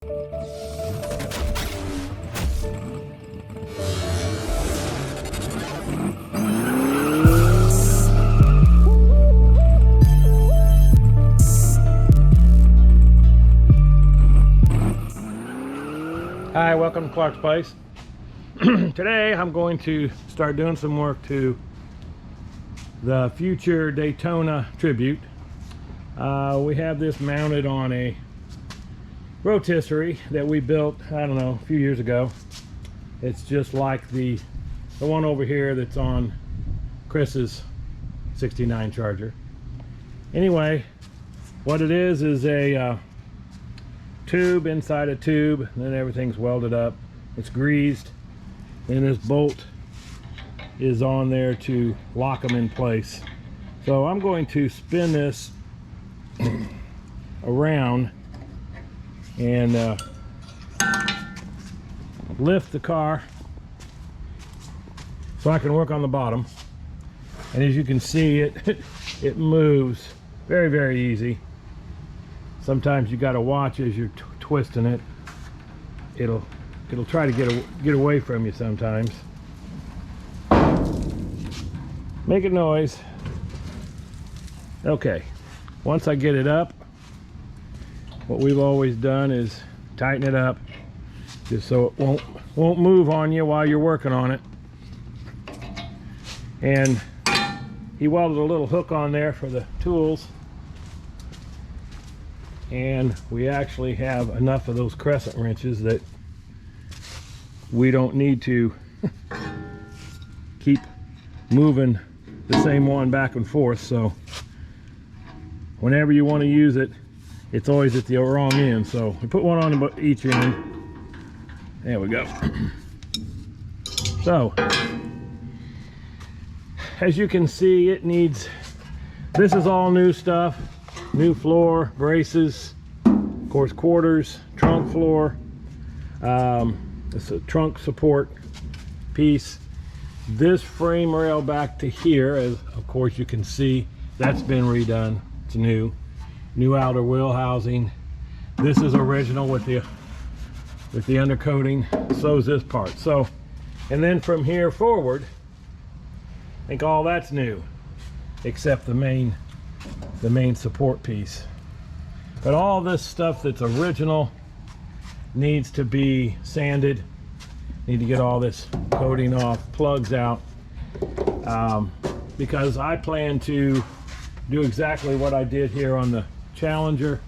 Hi, welcome to Clark's Place. Today I'm going to start doing some work to the future Daytona Tribute. We have this mounted on a rotisserie that we built, I don't know, a few years ago. It's just like the one over here that's on Chris's 69 Charger. Anyway, what it is a tube inside a tube, and then everything's welded up. It's greased, and this bolt is on there to lock them in place. So I'm going to spin this around and lift the car so I can work on the bottom. And as you can see, it moves very, very easy. Sometimes you got to watch as you're twisting it. It'll try to get away from you sometimes. Make a noise. Okay, once I get it up, what we've always done is tighten it up just so it won't move on you while you're working on it. And he welded a little hook on there for the tools. And we actually have enough of those crescent wrenches that we don't need to keep moving the same one back and forth. So whenever you want to use it, it's always at the wrong end. So we put one on each end. There we go. So as you can see, it needs, this is all new stuff. New floor, braces, of course quarters, trunk floor. It's a trunk support piece. This frame rail back to here, as of course you can see, that's been redone. It's new outer wheel housing. This is original with the undercoating. So is this part. So, and then from here forward, I think all that's new except the main support piece. But all this stuff that's original needs to be sanded. Need to get all this coating off, plugs out, because I plan to do exactly what I did here on the Challenger,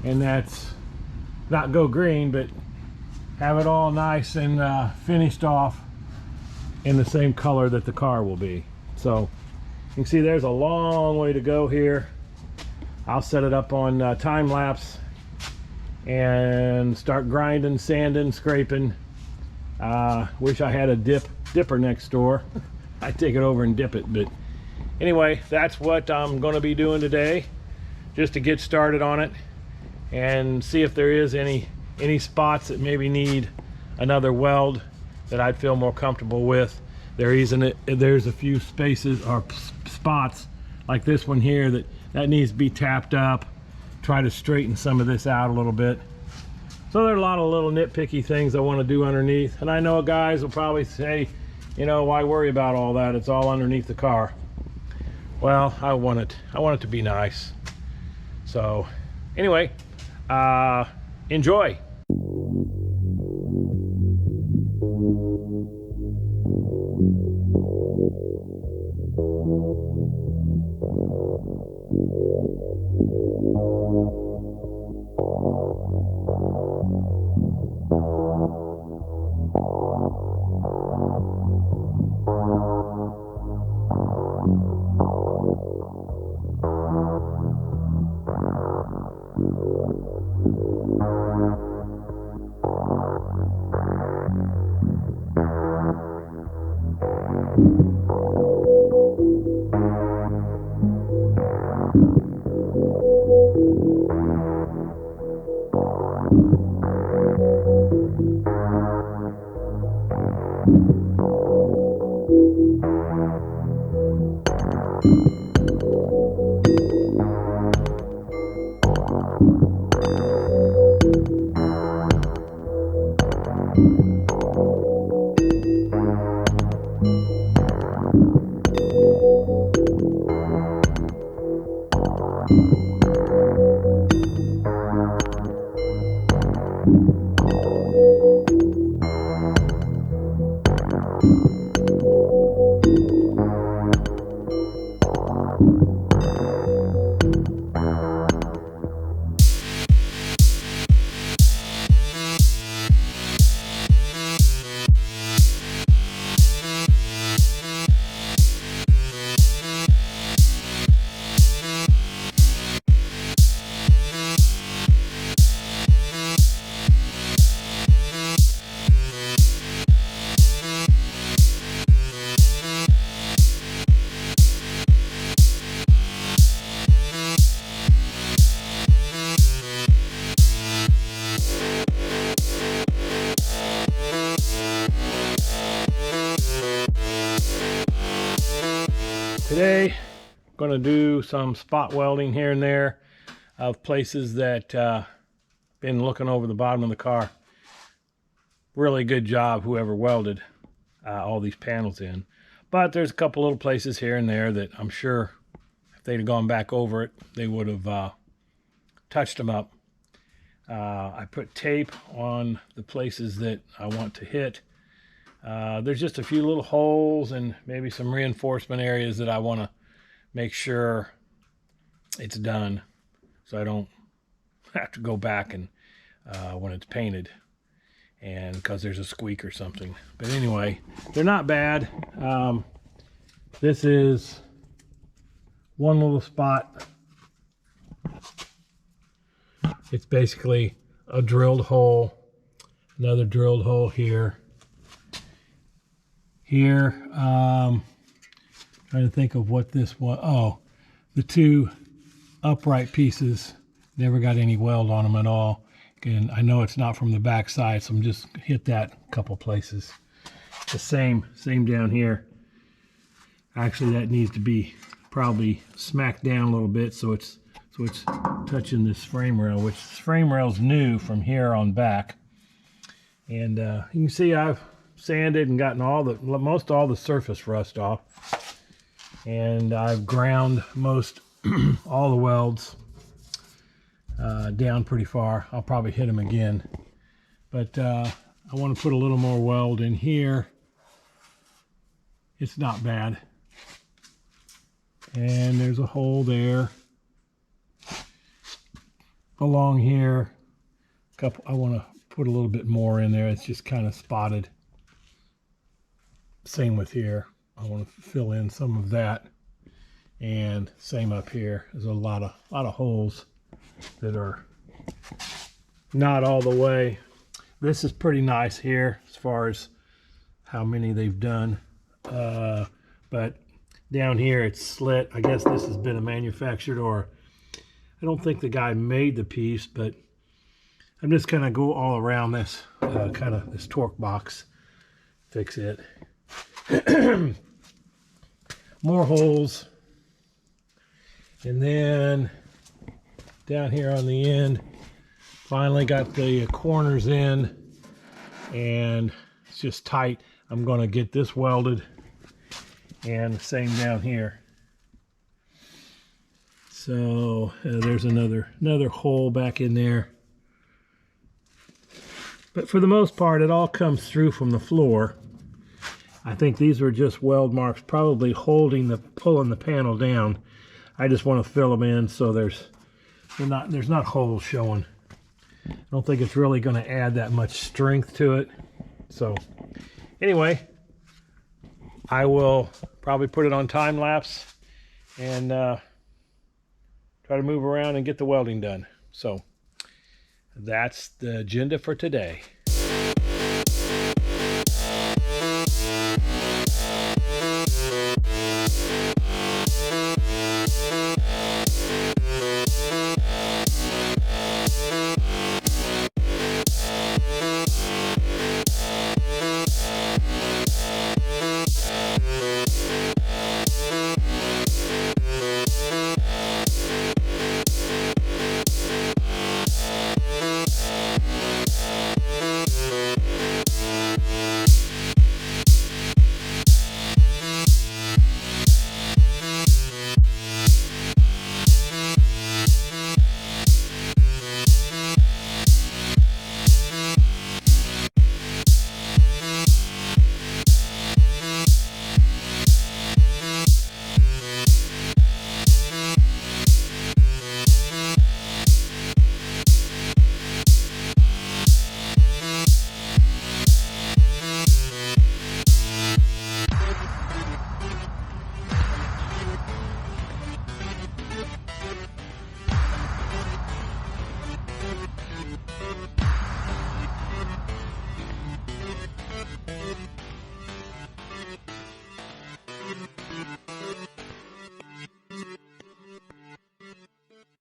and that's not go green, but have it all nice and finished off in the same color that the car will be. So you can see there's a long way to go here. I'll set it up on time lapse and start grinding, sanding, scraping. Wish I had a dipper next door. I'd take it over and dip it, but anyway, that's what I'm going to be doing today, just to get started on it and see if there is any spots that maybe need another weld that I'd feel more comfortable with. There's a few spaces or spots like this one here that needs to be tapped up. Try to straighten some of this out a little bit. So there are a lot of little nitpicky things I want to do underneath, and I know guys will probably say, you know, why worry about all that? It's all underneath the car. Well, I want it to be nice. So anyway, enjoy. Today I'm going to do some spot welding here and there of places that been looking over the bottom of the car. Really good job whoever welded all these panels in. But there's a couple little places here and there that I'm sure if they'd have gone back over it, they would have touched them up. I put tape on the places that I want to hit. There's just a few little holes and maybe some reinforcement areas that I want to make sure it's done, so I don't have to go back and when it's painted, and because there's a squeak or something. But anyway, they're not bad. This is one little spot. It's basically a drilled hole, another drilled hole here. Trying to think of what this was. Oh, the two upright pieces never got any weld on them at all. And I know it's not from the back side, so I'm just hit that a couple places. The same down here. Actually, that needs to be probably smacked down a little bit so it's touching this frame rail, which this frame rail's new from here on back. And you can see I've sanded and gotten most all the surface rust off, and I've ground most all the welds down pretty far. I'll probably hit them again, but I want to put a little more weld in here. It's not bad, and there's a hole there along here. I want to put a little bit more in there. It's just kind of spotted. Same with here. I want to fill in some of that, and same up here. There's a lot of holes that are not all the way. This is pretty nice here as far as how many they've done, but down here it's slit. I guess this has been a manufactured, or I don't think the guy made the piece, but I'm just gonna go all around this this torque box, fix it. More holes, and then down here on the end, finally got the corners in, and it's just tight. I'm going to get this welded, and the same down here. So there's another hole back in there, but for the most part it all comes through from the floor. I think these were just weld marks, probably pulling the panel down. I just want to fill them in so there's not holes showing. I don't think it's really going to add that much strength to it. So anyway, I will probably put it on time lapse and try to move around and get the welding done. So that's the agenda for today.